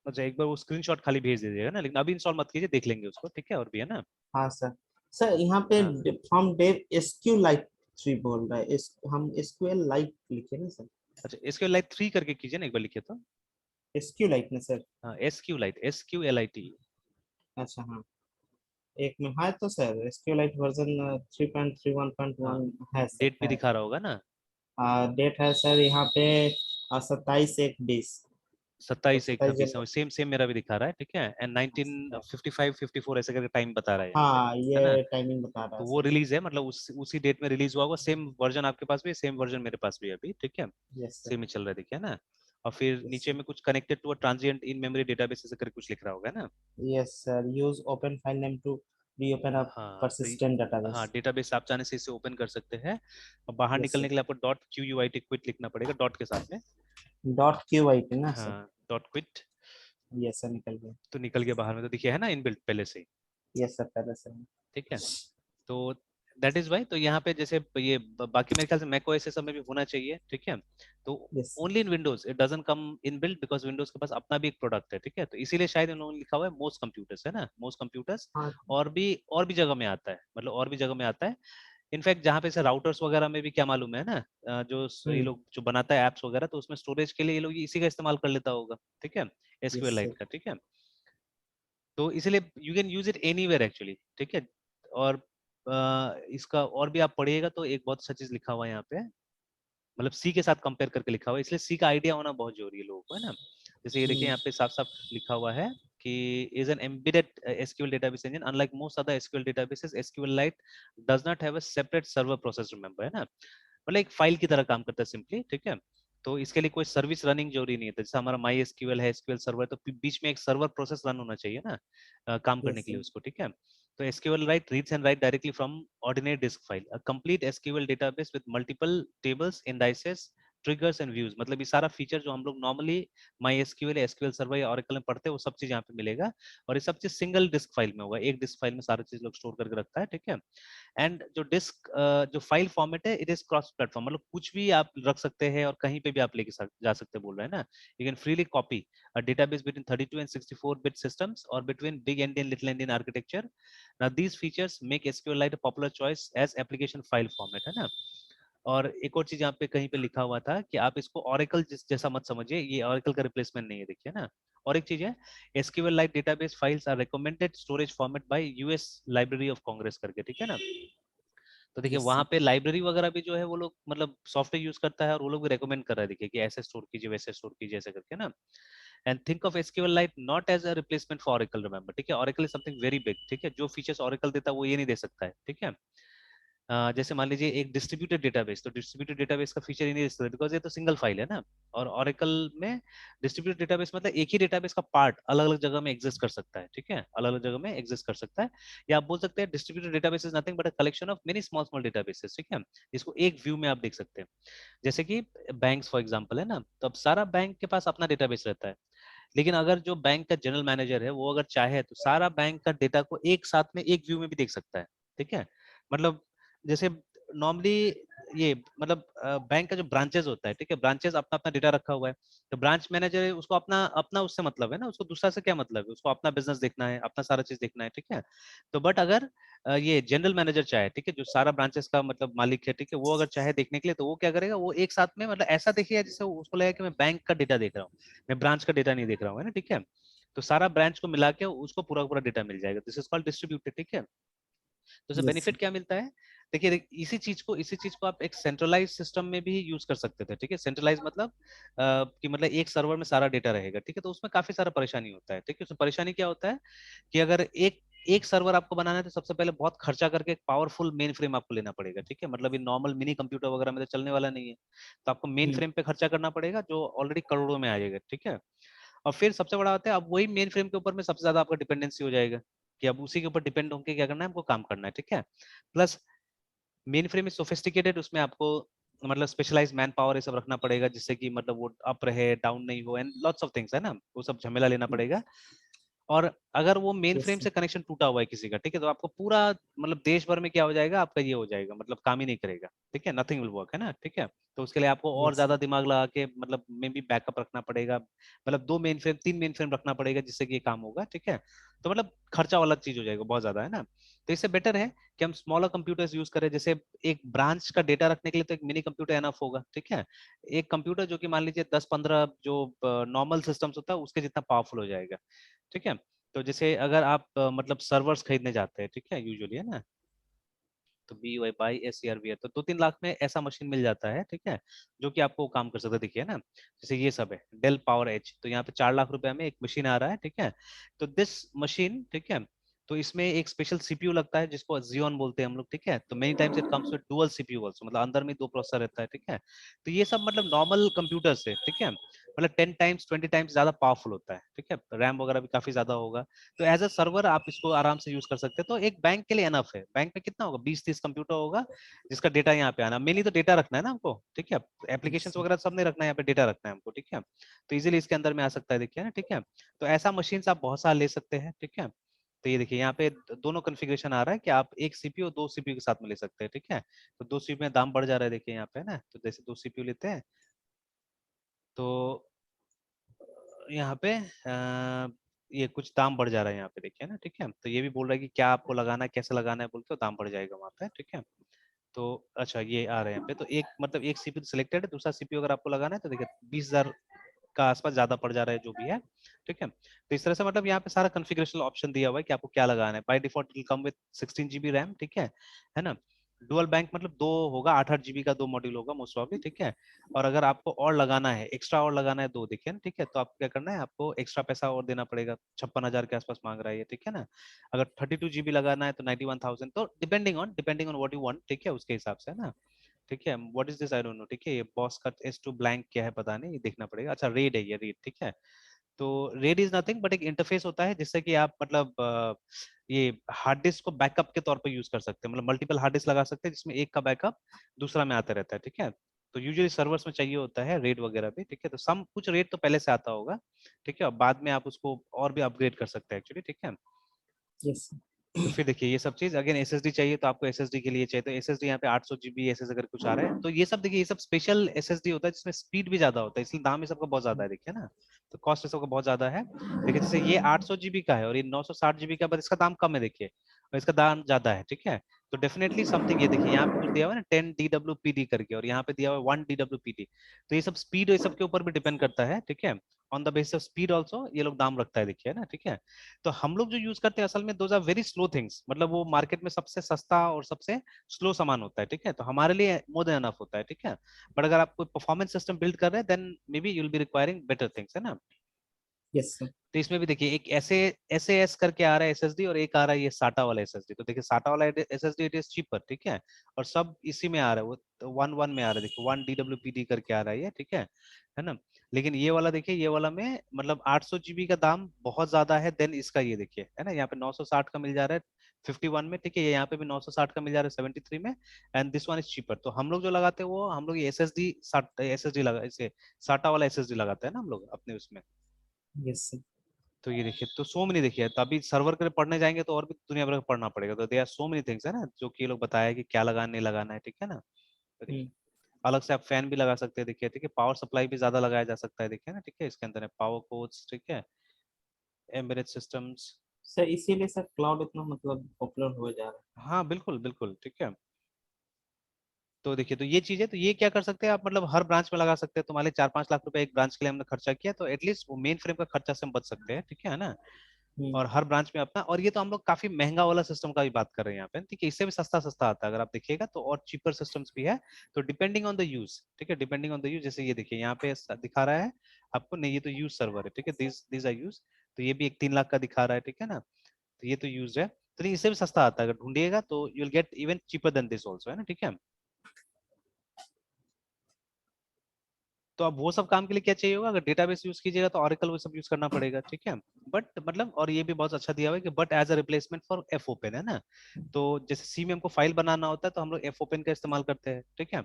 अच्छा एक बार वो स्क्रीनशॉट खाली भेज दीजिएगा ना, लेकिन अभी इंस्टॉल मत कीजिए, देख लेंगे उसको, ठीक है, और भी है ना। हाँ सर। सर यहाँ पे हाँ फ्रॉम डेव एसक्यू लाइट 3 बोल रहा है, इस हम एसक्यूएल लाइट लिखे ना सर। अच्छा, SQL लाइट 3 करके कीजिए ना, एक बार लिखिए तो। एसक्यू लाइट ना सर। हाँ SQ लाइट, SQLIT। अच्छा हाँ, एक में है तो सर एसक्यू लाइट वर्जन हाँ 3.3 1.1 है सर डेट भी है। दिखा रहा होगा ना। डेट है सर यहाँ पे 27/1/20। तो 27/1/20 27 सेम सेम मेरा भी दिखा रहा है, ठीक है, एंड 1955-54 ऐसे करके टाइम बता रहा है यहाँ पे, हाँ है ना। ये टाइमिंग बता रहा तो है वो सर। रिलीज है, मतलब उसी डेट में रिलीज हुआ होगा, सेम वर्जन आपके पास भी है, सेम वर्जन मेरे पास भी है अभी, ठीक है, यस सर। सेम ही चल रहा है, देखिए ना। और फिर यस नीचे सर। में कुछ connected to a transient in memory database ऐसे करके कुछ लिख रहा होगा ना। Yes sir, use open file name to reopen a हाँ तो persistent हाँ database। डेटाबेस आप चाहने से इसे ओपन कर सकते हैं, और बाहर यस निकलने सर। के लिए आपको डॉट QUIT क्विट लिखना पड़ेगा डॉट के साथ में। डॉट क्यू आई टी ना सर। हाँ डॉट क्विट। यस सर निकल गया। तो निकल गया बाहर में, तो देखिए है ना इनबिल्ट पहले से ही, यस सर पहले से। ठीक है। तो दैट इज वाई, तो यहाँ पे जैसे ये बाकी मेरे ख्याल से मैक ओएस सब में भी होना चाहिए, ठीक है। तो yes only in Windows it doesn't come in built, because Windows के पास अपना भी एक प्रोडक्ट है, ठीक है, तो इसीलिए शायद उन्होंने लिखा हुआ है मोस्ट कंप्यूटर्स, है ना, मोस्ट कंप्यूटर्स। हाँ। और भी जगह में आता है, मतलब और भी जगह में आता है। इनफैक्ट जहाँ पे से राउटर्स वगैरह में भी क्या मालूम है ना, ये हम्म। लोग जो बनाता है एप्स वगैरह, तो उसमें स्टोरेज के लिए ये लोग इसी का इस्तेमाल कर लेता होगा, ठीक है, यस SQL लाइट सर। का, ठीक है। तो इसीलिए you can use it anywhere actually, ठीक है। और इसका और भी आप पढ़िएगा तो एक बहुत अच्छा चीज लिखा हुआ है यहाँ पे, मतलब सी के साथ कंपेयर करके लिखा हुआ है, इसलिए सी का आइडिया होना बहुत जरूरी है लोगों को, है ना। जैसे ये देखिए हम्म। यहाँ पे साफ साफ लिखा हुआ है कि is an embedded SQL database engine unlike most other SQL databases, SQLite does not have a separate server process, remember, है ना, मतलब एक फाइल की तरह काम करता है सिंपली, ठीक है। तो इसके लिए कोई सर्विस रनिंग जरूरी नहीं है, तो जैसे हमारा माई एसक्यूएल है, SQL सर्वर, तो बीच में एक सर्वर प्रोसेस रन होना चाहिए ना, काम करने यस के लिए सर। उसको, ठीक है। तो SQLite reads and write directly from ordinary disk file, a complete SQL database with multiple tables, indices, triggers and views, मतलब ये सारा फीचर जो हम लोग नॉर्मली माई एसक्यूएल या SQL सर्वर या ऑरेकल में पढ़ते हैं वो सब चीज यहाँ पे मिलेगा। और ये सब चीज सिंगल डिस्क फाइल में होगा, एक डिस्क फाइल में सारा चीज लोग स्टोर करके रखता है, ठीक है। एंड जो डिस्क जो फाइल फॉर्मेट है, इट इज क्रॉस प्लेटफॉर्म, मतलब कुछ भी आप रख सकते हैं और कहीं पे भी आप लेके जा सकते हैं, बोल रहे हैं ना। You can freely copy a database between 32 and 64-bit systems or between big endian little endian architecture. Now these features make SQLite a popular choice as application file format, है ना। और एक और चीज यहाँ पे कहीं पे लिखा हुआ था कि आप इसको ऑरेकल जैसा मत समझिए, ये ऑरेकल का रिप्लेसमेंट नहीं है, देखिए ना। और एक चीज है, SQLite database files are recommended storage format by US Library of Congress करके, ठीक है ना। तो देखिए यस वहां सर। पे लाइब्रेरी वगैरह भी जो है वो लोग मतलब सॉफ्टवेयर यूज करता है, और वो लोग भी रेकमेंड कर रहा है, देखिए कि ऐसे स्टोर कीजिए वैसे स्टोर कीजिए ऐसे करके ना। And think of SQLite not as a replacement for Oracle, remember, ठीक है, Oracle is something very big, ठीक है, जो फीचर्स Oracle देता है वो ये नहीं दे सकता है, ठीक है। जैसे मान लीजिए एक डिस्ट्रीब्यूटेड डेटाबेस, तो डिस्ट्रीब्यूटेड डेटाबेस का फीचर ही नहीं दे सकता, बिकॉज ये तो सिंगल फाइल है ना। और Oracle में डिस्ट्रीब्यूटेड डेटाबेस मतलब एक ही डेटाबेस का पार्ट अलग अलग जगह में एग्जिस्ट कर सकता है, ठीक है, अलग अलग जगह में एग्जिस्ट कर सकता है। या आप बोल सकते हैं distributed database is nothing but a collection of many small small databases, ठीक है, जिसको एक व्यू में आप देख सकते हैं। जैसे कि बैंक्स फॉर एग्जांपल है ना, तो अब सारा बैंक के पास अपना डेटाबेस रहता है, लेकिन अगर जो बैंक का जनरल मैनेजर है वो अगर चाहे तो सारा बैंक का डेटा को एक साथ में एक व्यू में भी देख सकता है, ठीक है। मतलब जैसे नॉर्मली ये मतलब बैंक का जो ब्रांचेस होता है, ठीक है, ब्रांचेस अपना अपना डेटा रखा हुआ है, तो ब्रांच मैनेजर है उसको अपना अपना उससे मतलब है ना, उसको दूसरा से क्या मतलब है, उसको अपना बिजनेस देखना है, अपना सारा चीज देखना है, ठीक है। तो बट अगर ये जनरल मैनेजर चाहे, ठीक है, जो सारा ब्रांचेस का मतलब मालिक है, ठीक है, वो अगर चाहे देखने के लिए तो वो क्या करेगा, वो एक साथ में मतलब ऐसा देखेगा जैसे उसको लगेगा कि मैं बैंक का डेटा देख रहा हूँ, मैं ब्रांच का डेटा नहीं देख रहा हूँ, है ना, ठीक है। तो सारा ब्रांच को मिला के उसको पूरा पूरा डेटा मिल जाएगा, दिस इज कॉल्ड डिस्ट्रीब्यूटेड, ठीक है। तो उसे यस बेनिफिट क्या मिलता है, देखिए इसी चीज को आप एक सेंट्रलाइज सिस्टम में भी यूज कर सकते थे, ठीक है, सेंट्रलाइज मतलब कि मतलब एक सर्वर में सारा डेटा रहेगा, ठीक है, तो उसमें काफी सारा परेशानी होता है, ठीक है। उसमें परेशानी क्या होता है कि अगर एक एक सर्वर आपको बनाना है तो सबसे पहले बहुत खर्चा करके एक पावरफुल मेन फ्रेम आपको लेना पड़ेगा, ठीक है, मतलब ये नॉर्मल मिनी कंप्यूटर वगैरह में तो चलने वाला नहीं है, तो आपको मेन सर। फ्रेम पे खर्चा करना पड़ेगा जो ऑलरेडी करोड़ों में आ जाएगा, ठीक है। और फिर सबसे बड़ा होता है अब वही मेन फ्रेम के ऊपर में सबसे ज्यादा आपका डिपेंडेंसी हो जाएगा, कि अब उसी के ऊपर डिपेंड होकर क्या करना है, हमको काम करना है, ठीक है। Plus main frame is sophisticated, उसमें आपको मतलब स्पेशलाइज मैन पावर ये सब रखना पड़ेगा, जिससे कि मतलब वो अप रहे डाउन नहीं हो, एंड लॉट्स ऑफ थिंग्स है ना, वो सब झमेला लेना पड़ेगा। और अगर वो मेन Yes, फ्रेम sir. से कनेक्शन टूटा हुआ है किसी का, ठीक है, तो आपको पूरा मतलब देश भर में क्या हो जाएगा, आपका ये हो जाएगा, मतलब काम ही नहीं करेगा, ठीक है, नथिंग विल वर्क, है ना, ठीक है। तो उसके लिए आपको और Yes, ज्यादा sir. दिमाग लगा के मतलब मे बी बैकअप रखना पड़ेगा, मतलब 2 मेन फ्रेम 3 मेन फ्रेम रखना पड़ेगा जिससे कि ये काम होगा, ठीक है। तो मतलब खर्चा वाला चीज हो जाएगा बहुत ज्यादा, है ना। तो इससे बेटर है कि हम स्मॉलर कंप्यूटर्स यूज करें, जैसे एक ब्रांच का डेटा रखने के लिए तो एक मिनी कंप्यूटर एनफ होगा, ठीक है। एक कंप्यूटर जो कि मान लीजिए 10-15 जो नॉर्मल सिस्टम्स होता है उसके जितना पावरफुल हो जाएगा, ठीक है। तो जैसे अगर आप मतलब सर्वर्स खरीदने जाते हैं, ठीक है, यूजुअली, है ना, तो BYSERV है, तो 2-3 लाख में ऐसा मशीन मिल जाता है, ठीक है, जो कि आपको काम कर सकता है, देखिए ना, जैसे ये सब है डेल पावर एज, तो यहाँ पे 4 लाख रुपए में एक मशीन आ रहा है, ठीक है। तो दिस मशीन, ठीक है, तो इसमें एक स्पेशल सीपीयू लगता है जिसको Xeon बोलते हैं हम लोग, ठीक है। तो many times it comes with dual CPU also, मतलब अंदर में 2 प्रोसेसर रहता है, ठीक है। तो ये सब मतलब नॉर्मल कंप्यूटर से, ठीक है, मतलब 10 टाइम्स 20 टाइम्स ज्यादा पावरफुल होता है, ठीक है, रैम वगैरह भी काफी ज्यादा होगा। तो एज अ सर्वर आप इसको आराम से यूज कर सकते हैं। तो एक बैंक के लिए एनफ है। बैंक में कितना होगा, 20-30 कंप्यूटर होगा जिसका डेटा यहाँ पे आना, मेनली तो डेटा रखना है ना हमको, ठीक है। Yes, application sir. वगैरह सब नहीं रखना है, यहाँ पे डेटा रखना है हमको, ठीक है। तो इजीली इसके अंदर में आ सकता है, देखिए ना, ठीक है। तो ऐसा मशीन आप बहुत सारा ले सकते हैं, ठीक है। तो ये देखिए यहाँ पे दोनों कॉन्फ़िगरेशन आ रहा है कि आप एक सीपीयू 2 सीपीयू के साथ में ले सकते हैं, ठीक है। तो 2 सीपीयू में दाम बढ़ जा रहा है, देखिए यहाँ पे ना, तो जैसे 2 सीपीयू लेते हैं तो यहाँ पे ये कुछ दाम बढ़ जा रहा है यहाँ पे, देखिए ना, ठीक है। तो ये भी बोल रहा है कि क्या आपको लगाना है, कैसे लगाना है, बोल के दाम बढ़ जाएगा वहाँ पे, ठीक है। तो अच्छा ये आ रहे हैं यहाँ पे, तो एक मतलब एक सीपीयू सिलेक्टेड है, दूसरा सीपीयू अगर आपको लगाना है तो देखिए 20,000 का आसपास ज्यादा पड़ जा रहा है जो भी है, ठीक है। तो इस तरह से मतलब यहाँ पे सारा कॉन्फ़िगरेशन ऑप्शन दिया हुआ है कि आपको क्या लगाना है। By default it will come with 16 GB RAM, ठीक है ना। डुअल बैंक मतलब दो होगा, 8-8 GB का 2 मॉड्यूल होगा मोस्ट प्रॉब्ली, ठीक है। और अगर आपको और लगाना है, एक्स्ट्रा और लगाना है दो, देखिए ना, ठीक है, तो आपको क्या करना है, आपको एक्स्ट्रा पैसा और देना पड़ेगा, 56,000 के आसपास मांग रहा है ये, ठीक है ना। अगर 32 GB लगाना है तो 91,000, तो depending on what you want, ठीक है, उसके हिसाब से, है ना, ठीक है। What is this, I don't no, ठीक है, ये बॉस का S2 ब्लैंक क्या है पता नहीं, ये देखना पड़ेगा। अच्छा रेड है ये, रेड, ठीक है। तो रेड इज नथिंग बट एक इंटरफेस होता है जिससे कि आप मतलब ये हार्ड डिस्क को बैकअप के तौर पर यूज कर सकते हैं, मतलब मल्टीपल हार्ड डिस्क लगा सकते हैं जिसमें एक का बैकअप दूसरा में आता रहता है, ठीक है। तो यूजुअली सर्वर्स में चाहिए होता है रेड वगैरह भी, ठीक है। तो सम कुछ रेड तो पहले से आता होगा, ठीक है, और बाद में आप उसको और भी अपग्रेड कर सकते हैं एक्चुअली, ठीक है। Yes, sir. तो फिर देखिए ये सब चीज अगेन एसएसडी चाहिए, तो आपको एसएसडी के लिए चाहिए तो एसएसडी यहाँ पे 800 GB एसएस अगर कुछ आ रहा है तो ये सब देखिए, ये सब स्पेशल एसएसडी होता है जिसमें स्पीड भी ज्यादा होता है, इसलिए दाम ये सबका बहुत ज्यादा है, देखिए ना। तो कॉस्ट सबका बहुत ज्यादा है। देखिए जैसे ये 800 GB का है और ये 960 GB का, बट इसका दाम कम है, देखिए, और इसका दाम ज्यादा है, ठीक है। तो डेफिनेटली समथिंग, ये देखिए यहाँ पे कुछ दिया हुआ है ना 10 DWPD करके, और यहाँ पे दिया हुआ है 1 DWPD। तो ये सब स्पीड ये सब के ऊपर भी डिपेंड करता है, ठीक है। On the basis of speed also ये लोग दाम रखता है, देखिए ना, ठीक है। तो हम लोग जो यूज करते हैं असल में those are very slow things, मतलब वो मार्केट में सबसे सस्ता और सबसे स्लो सामान होता है, ठीक है। तो हमारे लिए मोर देन एनफ होता है, ठीक है। बट अगर आप कोई परफॉर्मेंस सिस्टम बिल्ड कर रहे हैं then may be you will be requiring better things, है ना। Yes, sir. तो इसमें भी देखिए एक ऐसे एस करके आ रहा है एसएसडी, और एक आ रहा है ये साटा वाला एसएसडी। तो देखिए साटा वाला एसएसडी इट इज चीपर, ठीक है, और सब इसी में आ रहा है, वो तो 1 1 में आ रहा है, देखिए 1 DWPD करके आ रहा है ये, ठीक है ना। लेकिन ये वाला देखिए, ये वाला में मतलब 800 GB का दाम बहुत ज्यादा है देन इसका, ये देखिए, है ना, यहाँ पे 960 का मिल जा रहा है 51 में, ठीक है, ये यहाँ पे भी 960 का मिल जा रहा है 73 में, and this one is cheaper. तो हम लोग जो लगाते हैं वो हम लोग एसएसडी लगा, इसे साटा वाला एसएसडी लगाते हैं ना हम लोग अपने उसमें। Yes, sir. तो ये देखिए, तो सो मेनी देखिए, तो अभी सर्वर के लिए पढ़ने जाएंगे तो और भी दुनिया भर का पढ़ना पड़ेगा, तो they are so many things, है ना, जो कि ये लोग बताया कि क्या लगाना नहीं लगाना है, ठीक है ना। तो देखिए Hmm. अलग से आप फैन भी लगा सकते हैं, देखिए, ठीक है, पावर सप्लाई भी ज्यादा लगाया जा सकता है, देखिए ना, ठीक है, इसके अंदर है पावर कोड्स, ठीक है, एम्बेडेड सिस्टम्स। सर इसीलिए सर क्लाउड इतना मतलब पॉपुलर हो जा रहा हाँ बिल्कुल बिल्कुल, ठीक है। तो देखिए, तो ये चीज है, तो ये क्या कर सकते हैं आप, मतलब हर ब्रांच में लगा सकते हैं। तो मान लीजिए 4-5 लाख रुपए एक ब्रांच के लिए हमने खर्चा किया, तो एटलीस्ट वो मेन फ्रेम का खर्चा से हम बच सकते हैं, ठीक है ना। है। और हर ब्रांच में अपना, और ये तो हम लोग काफी महंगा वाला सिस्टम का भी बात कर रहे हैं यहाँ पे, ठीक है, इससे भी सस्ता सस्ता आता है अगर आप देखिएगा तो, और चीपर सिस्टम्स भी है। तो डिपेंडिंग ऑन द यूज, ठीक है, डिपेंडिंग ऑन द यूज, जैसे ये देखिए यहाँ पे दिखा रहा है आपको, नहीं ये तो यूज सर्वर है, ठीक है, दिस दिस आर यूज। तो ये भी एक 3 लाख का दिखा रहा है, ठीक है ना। तो ये तो यूज है, तो नहीं इससे भी सस्ता आता है, अगर ढूंढिएगा तो you will get even cheaper than this also, है ना, ठीक है। तो अब वो सब काम के लिए क्या चाहिए होगा, अगर डेटाबेस यूज कीजिएगा तो ऑरेकल वो सब यूज करना पड़ेगा, ठीक है। बट मतलब, और ये भी बहुत अच्छा दिया हुआ है कि but as a replacement for F open, है ना। तो जैसे सी में हमको फाइल बनाना होता है तो हम लोग एफ ओपन का इस्तेमाल करते हैं, ठीक है।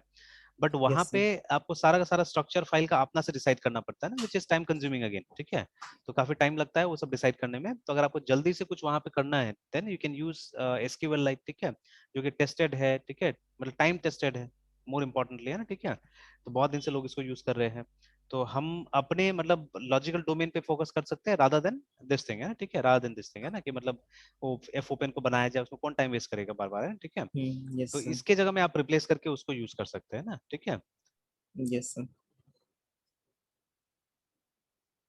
बट वहां Yes, पे sir. आपको सारा का सारा स्ट्रक्चर फाइल का अपना से डिसाइड करना पड़ता है ना, which is time consuming again, ठीक है। तो काफी टाइम लगता है वो सब डिसाइड करने में। तो अगर आपको जल्दी से कुछ वहां पे करना है then you can use SQLite, ठीक है, जो कि टेस्टेड है, ठीक है, मतलब टाइम टेस्टेड है मोर इम्पोर्टेंटली, है ना, ठीक है। तो बहुत दिन से लोग इसको यूज कर रहे हैं। तो हम अपने मतलब लॉजिकल डोमेन पे फोकस कर सकते हैं रादर देन दिस थिंग, है ना, ठीक है, रादर देन दिस थिंग, है ना, कि मतलब वो एफ ओपन को बनाया जाए, उसमें कौन टाइम वेस्ट करेगा बार बार, है ना, ठीक है। Yes, तो sir. इसके जगह में आप रिप्लेस करके उसको यूज कर सकते हैं ना, ठीक है। Yes, sir.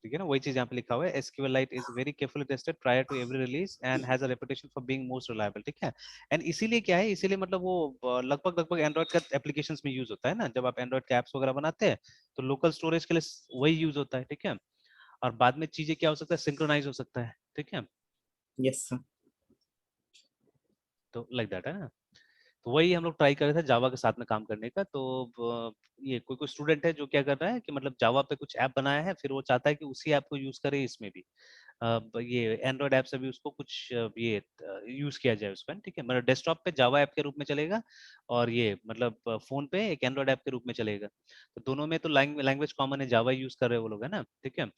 ठीक है ना, वही चीज यहाँ पे लिखा हुआ है, SQLite is very carefully tested prior to every release and has a reputation for being most reliable, ठीक है। एंड इसीलिए क्या है, इसीलिए मतलब वो लगभग लगभग एंड्रॉइड का एप्लीकेशंस में यूज होता है ना, जब आप एंड्रॉइड के एप्स वगैरह बनाते हैं तो लोकल स्टोरेज के लिए वही यूज होता है, ठीक है। और बाद में चीजें क्या हो सकता है, सिंक्रोनाइज हो सकता है, ठीक है। Yes, sir. तो लाइक दैट, है ना। तो वही हम लोग ट्राई कर रहे थे जावा के साथ में काम करने का। तो ये कोई कोई स्टूडेंट है जो क्या कर रहा है कि मतलब जावा पे कुछ ऐप बनाया है, फिर वो चाहता है कि उसी ऐप को यूज करे इसमें भी, ये एंड्रॉइड ऐप से भी उसको कुछ ये यूज किया जाए उसका, ठीक है, मतलब डेस्कटॉप पे जावा ऐप के रूप में चलेगा और ये मतलब फोन पे एक एंड्रॉइड ऐप के रूप में चलेगा। तो दोनों में तो लैंग्वेज कॉमन है, जावा यूज कर रहे हैं वो लोग, है ना, ठीक है।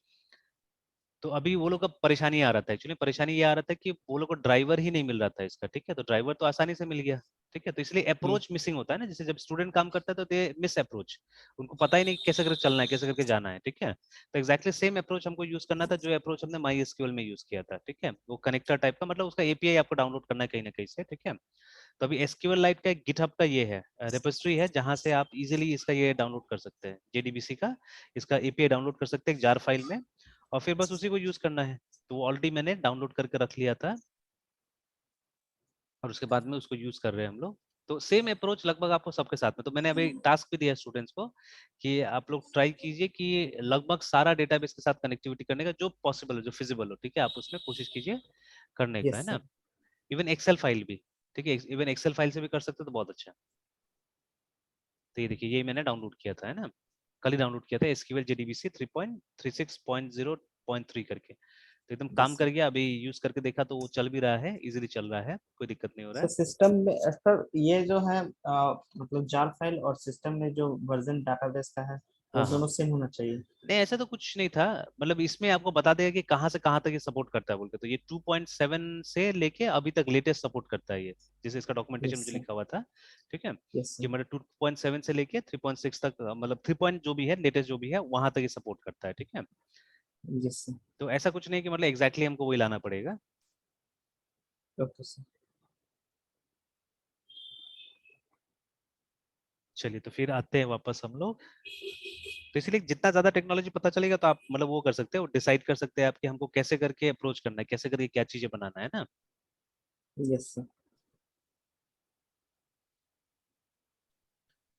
तो अभी वो लोग का परेशानी आ रहा था, एक्चुअली परेशानी ये आ रहा था कि वो लोग को ड्राइवर ही नहीं मिल रहा था इसका, ठीक है। तो ड्राइवर तो आसानी से मिल गया, ठीक है, तो इसलिए Hmm. अप्रोच मिसिंग होता है ना, जैसे जब स्टूडेंट काम करता है तो दे मिस अप्रोच, उनको पता ही नहीं कैसे करके चलना है, कैसे करके जाना है, ठीक है। तो एक्जैक्टली सेम अप्रोच हमको यूज करना था जो अप्रोच हमने माई एसक्यूएल में यूज किया था, ठीक है। वो कनेक्टर टाइप का, मतलब उसका एपीआई आपको डाउनलोड करना है कहीं ना कहीं से, ठीक है। तो अभी एसक्यूएल लाइट का एक गिटहब का ये है रेपोजिटरी है, जहां से आप इजीली इसका ये डाउनलोड कर सकते हैं, जेडीबीसी का इसका एपीआई डाउनलोड कर सकते हैं एक जार फाइल में, और फिर बस उसी को यूज करना है। तो वो ऑलरेडी मैंने डाउनलोड करके रख लिया था और उसके बाद में उसको यूज कर रहे हैं हम लोग। तो सेम अप्रोच लगभग आपको सबके साथ में, तो मैंने अभी टास्क भी दिया स्टूडेंट्स को कि आप लोग ट्राई कीजिए कि लगभग सारा डेटाबेस के साथ कनेक्टिविटी करने का जो पॉसिबल हो, जो फिजिबल हो, ठीक है, आप उसमें कोशिश कीजिए करने का, है Yes, sir. ना। इवन एक्सेल फाइल भी, ठीक है, इवन एक्सेल फाइल से भी कर सकते हो तो बहुत अच्छा है। तो ये देखिए, ये मैंने डाउनलोड किया था, है ना, कल ही डाउनलोड किया था, एसक्यूएल जेडीबीसी 3.36.0.3 करके। तो एकदम काम Yes, कर sir. गया, अभी यूज करके देखा तो वो चल भी रहा है, इजीली चल रहा है, कोई दिक्कत नहीं हो रहा सर है। सिस्टम में सर ये जो है मतलब जार फाइल और सिस्टम में जो वर्जन डाटाबेस का है वो हाँ हाँ, दोनों सेम होना चाहिए। नहीं ऐसा तो कुछ नहीं था, मतलब इसमें आपको बता देगा कि कहाँ से कहाँ तक ये सपोर्ट करता है बोल के। तो ये 2.7 से लेके अभी तक लेटेस्ट सपोर्ट करता है ये, जैसे इसका डॉक्यूमेंटेशन यस मुझे सर। लिखा हुआ था, ठीक है, यस कि सर। मतलब 2.7 से लेके 3.6 तक, मतलब 3 पॉइंट जो भी है लेटेस्ट जो भी है वहां तक ये सपोर्ट करता है, ठीक है। Yes sir. तो ऐसा कुछ नहीं कि मतलब एग्जैक्टली हमको वही लाना पड़ेगा। Okay sir. चलिए तो फिर आते हैं वापस हम लोग। तो इसलिए जितना ज्यादा टेक्नोलॉजी पता चलेगा तो आप मतलब वो कर सकते हो, डिसाइड कर सकते हैं आप कि हमको कैसे करके अप्रोच करना है, कैसे करके क्या चीजें बनाना है ना। Yes sir.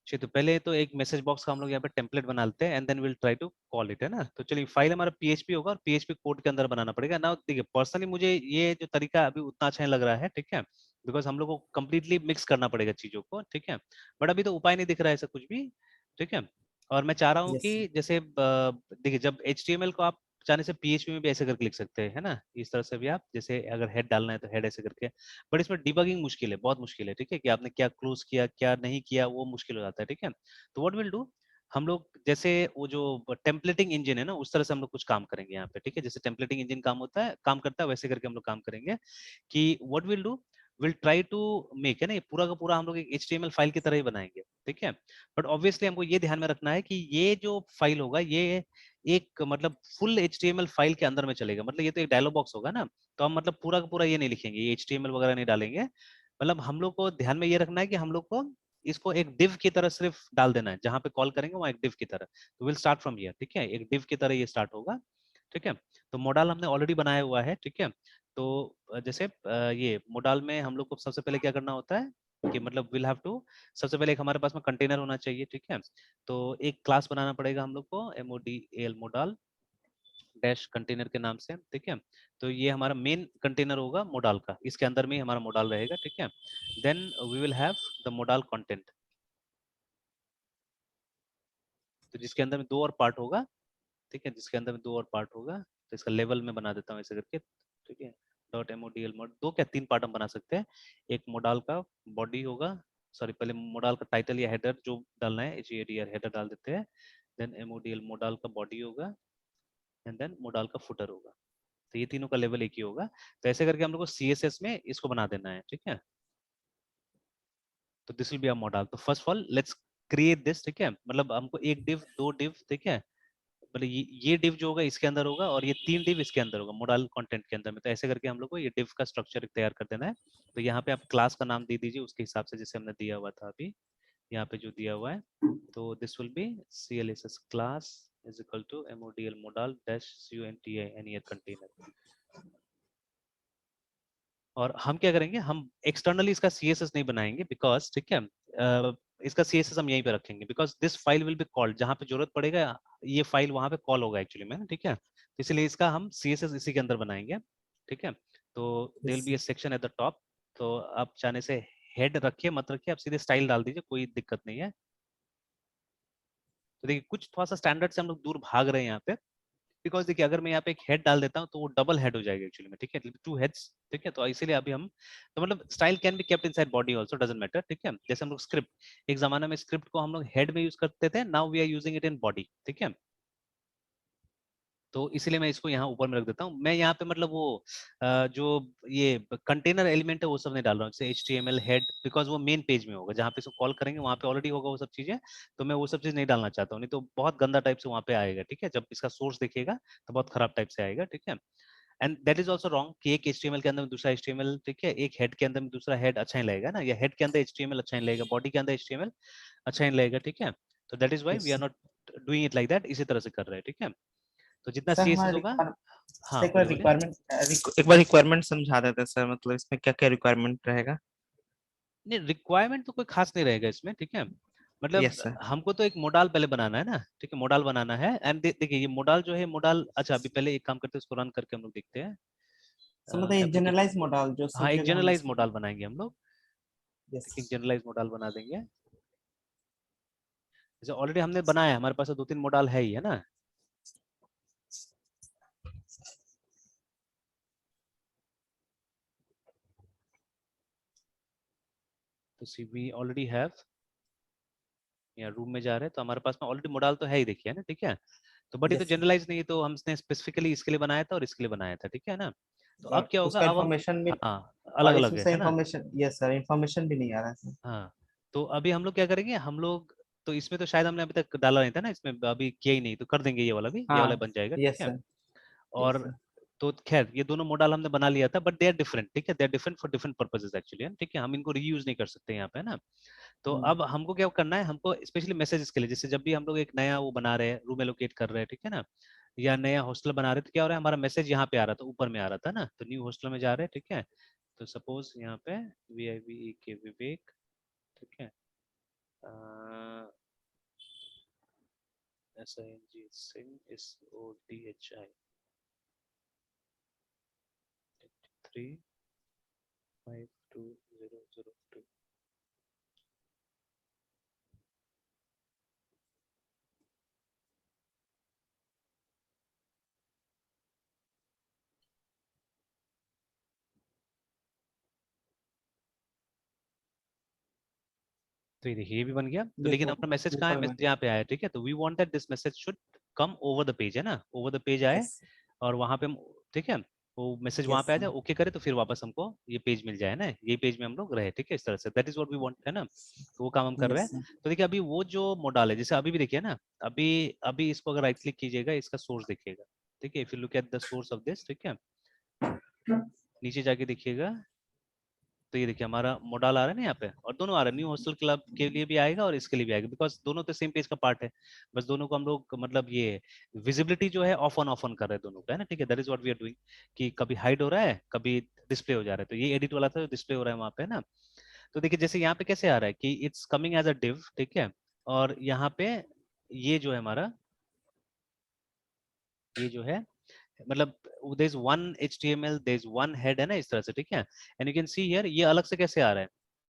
चलिए तो पहले तो एक मैसेज बॉक्स का हम लोग यहाँ पे टेम्पलेट बना लेते हैं and then will try to call it, है ना। तो चलिए फाइल हमारा पीएचपी होगा और पीएचपी कोड के अंदर बनाना पड़ेगा ना। देखिए पर्सनली मुझे ये जो तरीका अभी उतना अच्छा नहीं लग रहा है, ठीक है, बिकॉज हम लोग को कंप्लीटली मिक्स करना पड़ेगा चीजों को, ठीक है। बट अभी तो उपाय नहीं दिख रहा है ऐसा कुछ भी, ठीक है। और मैं चाह रहा हूँ यस सर। कि जैसे देखिए जब एचटीएमएल को आप चाहने से पीएचपी में भी ऐसे करके लिख सकते हैं, है ना, इस तरह से भी आप, जैसे अगर हेड डालना है तो हेड ऐसे करके। बट इसमें डिबगिंग मुश्किल है, बहुत मुश्किल है, ठीक है, कि आपने क्या क्लोज किया क्या नहीं किया वो मुश्किल हो जाता है, ठीक है। तो व्हाट विल डू, हम लोग जैसे वो जो टेम्पलेटिंग इंजन है ना उस तरह से हम लोग कुछ काम करेंगे यहाँ पे, ठीक है, जैसे टेम्पलेटिंग इंजन काम होता है, काम करता है, वैसे करके हम लोग काम करेंगे कि what will do, will try to make, है ना, ये पूरा का पूरा हम लोग एक एचटीएमएल फाइल की तरह ही बनाएंगे, ठीक है। बट ऑब्वियसली हमको ये ध्यान में रखना है कि ये जो फाइल होगा ये एक मतलब फुल एचटीएमएल फाइल के अंदर में चलेगा, मतलब ये तो एक डायलॉग बॉक्स होगा ना। तो हम मतलब पूरा का पूरा ये नहीं लिखेंगे, ये एचटीएमएल वगैरह नहीं डालेंगे। मतलब हम लोग को ध्यान में ये रखना है कि हम लोग को इसको एक div की तरह सिर्फ डाल देना है, जहां पे कॉल करेंगे वहां एक div की तरह। तो विल स्टार्ट फ्रॉम हियर, ठीक है, एक div की तरह ये स्टार्ट होगा, ठीक है। तो मॉडल हमने ऑलरेडी बनाया हुआ है, ठीक है। तो जैसे ये मॉडल में हम लोग को सबसे पहले क्या करना होता है कि मतलब विल हैव टू, सबसे पहले एक हमारे पास में कंटेनर होना चाहिए, ठीक है। तो एक क्लास बनाना पड़ेगा हम लोग को, MODAL मॉडल डैश कंटेनर के नाम से, ठीक है। तो ये हमारा मेन कंटेनर होगा मॉडल का, इसके अंदर में ही हमारा मॉडल रहेगा, ठीक है। Then we will have the model content, तो जिसके अंदर में दो और पार्ट होगा, ठीक है, जिसके अंदर में दो और पार्ट होगा। तो इसका लेवल में बना देता हूँ ऐसे करके, ठीक है। डॉट MODL मोड, दो क्या तीन पार्ट हम बना सकते हैं। एक मॉडल का बॉडी होगा, सॉरी पहले मोडाल का टाइटल या हेडर जो डालना है, HEADR हेडर डाल देते हैं, देन MODL मोडाल का बॉडी होगा, एंड देन मोडाल का फुटर होगा। तो ये तीनों का लेवल एक ही होगा। तो ऐसे करके हम लोग को CSS में इसको बना देना है, ठीक है। तो this will be a model. तो first of all let's create this, ठीक है। मतलब हमको एक डिव, दो डिव, ठीक है, मतलब ये डिव जो होगा इसके अंदर होगा और ये तीन डिव इसके अंदर होगा मॉडल कंटेंट के अंदर में। तो ऐसे करके हम लोग को ये डिव का स्ट्रक्चर तैयार कर देना है। तो यहाँ पे आप क्लास का नाम दे दीजिए उसके हिसाब से जैसे हमने दिया हुआ था अभी, यहाँ पे जो दिया हुआ है। तो this will be CLSS class is equal to MODL modal dash CUNTI any container। और हम क्या करेंगे, हम एक्सटर्नली इसका CSS नहीं बनाएंगे बिकॉज, ठीक है, इसका CSS हम यहीं पे रखेंगे because this file will be called, जहां पे जरूरत पड़ेगा ये फाइल वहां पे कॉल होगा एक्चुअली में, ठीक है। तो इसलिए इसका हम CSS इसी के अंदर बनाएंगे, ठीक है। तो there will be a section at the top. तो आप चाहने से हेड रखिए मत रखिए, आप सीधे स्टाइल डाल दीजिए, कोई दिक्कत नहीं है। तो देखिए कुछ थोड़ा सा स्टैंडर्ड से हम लोग दूर भाग रहे हैं यहाँ पे, बिकॉज देखिए अगर मैं यहाँ पे एक हेड डाल देता हूँ तो वो डबल हेड हो जाएगा एक्चुअली में, ठीक है, टू हेड्स, ठीक है। तो इसीलिए अभी हम, तो मतलब style can be kept inside body also, doesn't matter, ठीक है। जैसे हम लोग स्क्रिप्ट, एक जमाना में स्क्रिप्ट को हम लोग हेड में यूज करते थे, now we are using it in body, ठीक है। तो इसीलिए मैं इसको यहाँ ऊपर में रख देता हूँ। मैं यहाँ पे मतलब वो जो ये कंटेनर एलिमेंट है वो सब नहीं डाल रहा हूँ, जैसे HTML हेड, बिकॉज वो मेन पेज में होगा, जहाँ पे इसको कॉल करेंगे वहाँ पे ऑलरेडी होगा वो सब चीजें। तो मैं वो सब चीज नहीं डालना चाहता हूँ, नहीं तो बहुत गंदा टाइप से वहाँ पे आएगा, ठीक है। जब इसका सोर्स दिखेगा तो बहुत खराब टाइप से आएगा, ठीक है। And that is also wrong कि एक HTML के अंदर में दूसरा HTML, ठीक है, एक हेड के अंदर में दूसरा हेड अच्छा नहीं लगेगा ना, या हेड के अंदर HTML अच्छा नहीं लगेगा, बॉडी के अंदर HTML अच्छा नहीं लगेगा, ठीक है। तो that is why we are yes, not doing it like that, इसी तरह से कर रहे हैं, ठीक है। तो जितना सर हमारा CSS होगा, रिक्वायरमेंट, हाँ एक बार बोलिए बोलिए। रिक्वायरमेंट एक बार रिक्वायरमेंट समझा देते हैं सर, मतलब इसमें क्या क्या रिक्वायरमेंट रहेगा। नहीं रिक्वायरमेंट तो कोई खास नहीं रहेगा इसमें, ठीक है। मतलब यस सर। हमको तो एक मोडाल पहले बनाना है ना, ठीक है, मोडाल बनाना है। एंड देखिए ये मोडाल जो है मोडाल, अच्छा अभी पहले एक काम करते हैं उसको रन करके हम लोग देखते हैं सर मतलब एक एप्लीकेशन। जनरलाइज मॉडल जो हाँ सब एक जगह हम जनरलाइज इसको। मोडाल बनाएंगे हम लोग, यस। एक जनरलाइज मोडाल बना देंगे। जैसे ऑलरेडी हमने बनाया है, हमारे पास तो दो तीन मोडाल है ही है ना। तो सी वी ऑलरेडी हैव, या रूम में जा रहे हैं तो हमारे पास में ऑलरेडी मोडाल तो है ही, देखिए ना, ठीक है। तो बट ये तो यस सर। जनरलाइज नहीं है, तो हमने स्पेसिफिकली इसके लिए बनाया था और इसके लिए बनाया था, ठीक है ना। तो अब और क्या होगा, उसका अब हम, इंफॉर्मेशन भी, हाँ अलग और अलग इसमें से है ना। इंफॉर्मेशन, यस सर, इंफॉर्मेशन भी नहीं आ रहा है सर। हाँ तो अभी हम लोग क्या करेंगे, हम लोग तो इसमें तो शायद हमने अभी तक डाला नहीं था ना, इसमें अभी किया ही नहीं, तो कर देंगे ये वाला भी, ये वाला हाँ। बन जाएगा, ठीक यस है। सर। यस और सर। तो खैर ये दोनों मॉडल हमने बना लिया था, बट दे आर डिफरेंट, ठीक है, they are different for different purposes actually, ठीक है। हम इनको रीयूज नहीं कर सकते यहाँ पे ना। तो अब हमको क्या करना है, हमको स्पेशली मैसेजेस के लिए, जैसे जब भी हम लोग एक नया वो बना रहे हैं, रूम एलोकेट कर रहे हैं, ठीक है ना, या नया हॉस्टल बना रहे हैं, तो क्या हो रहा है, हमारा मैसेज यहाँ पे आ रहा था, ऊपर में आ रहा था ना, तो न्यू हॉस्टल में जा रहे हैं, ठीक है। तो सपोज यहाँ पे VIVE के विवेक, ठीक है, SING सिंह SODHI 352002। तो ये देखिए ये भी बन गया। तो यस लेकिन सर। अपना मैसेज कहाँ है, ऊपर में। मैसेज यहाँ पे आया, ठीक है। तो we want that this message should come over the page, है ना, ओवर द पेज आए, यस। और वहां पे ठीक है, वो मैसेज वहां यस पे आ सर। जाए, ओके करे तो फिर वापस हमको ये पेज मिल जाए ना, ये पेज में हम लोग रहे, ठीक है, इस तरह से, that is what we want, है ना। तो वो काम हम कर रहे यस हैं। सर। तो देखिए अभी वो जो मोडाल है, जैसे अभी भी देखिए ना, अभी अभी इसको अगर राइट क्लिक कीजिएगा, इसका सोर्स देखिएगा, ठीक है, if you look at the source of this, ठीक है, नीचे जाके देखिएगा, तो ये देखिए हमारा मोडाल आ रहा है ना यहाँ पे, और दोनों आ रहा है, न्यू हॉस्टल क्लब के लिए भी आएगा और इसके लिए भी आएगा, बिकॉज दोनों तो सेम पेज का पार्ट है। बस दोनों को हम लोग मतलब ये विजिबिलिटी जो है ऑफ ऑन कर रहे हैं दोनों का, है ना, ठीक है, that is what we are doing, कि कभी हाइड हो रहा है, कभी डिस्प्ले हो जा रहा है। तो ये एडिट वाला था, डिस्प्ले हो रहा है वहाँ पे, है ना। तो देखिए जैसे यहाँ पे कैसे आ रहा है कि it's coming as a div, ठीक है, और यहाँ पे ये जो है हमारा, ये जो है मतलब there is one HTML, there is one head, है ना, इस तरह से, ठीक है। And you can see here ये अलग से कैसे आ रहा है,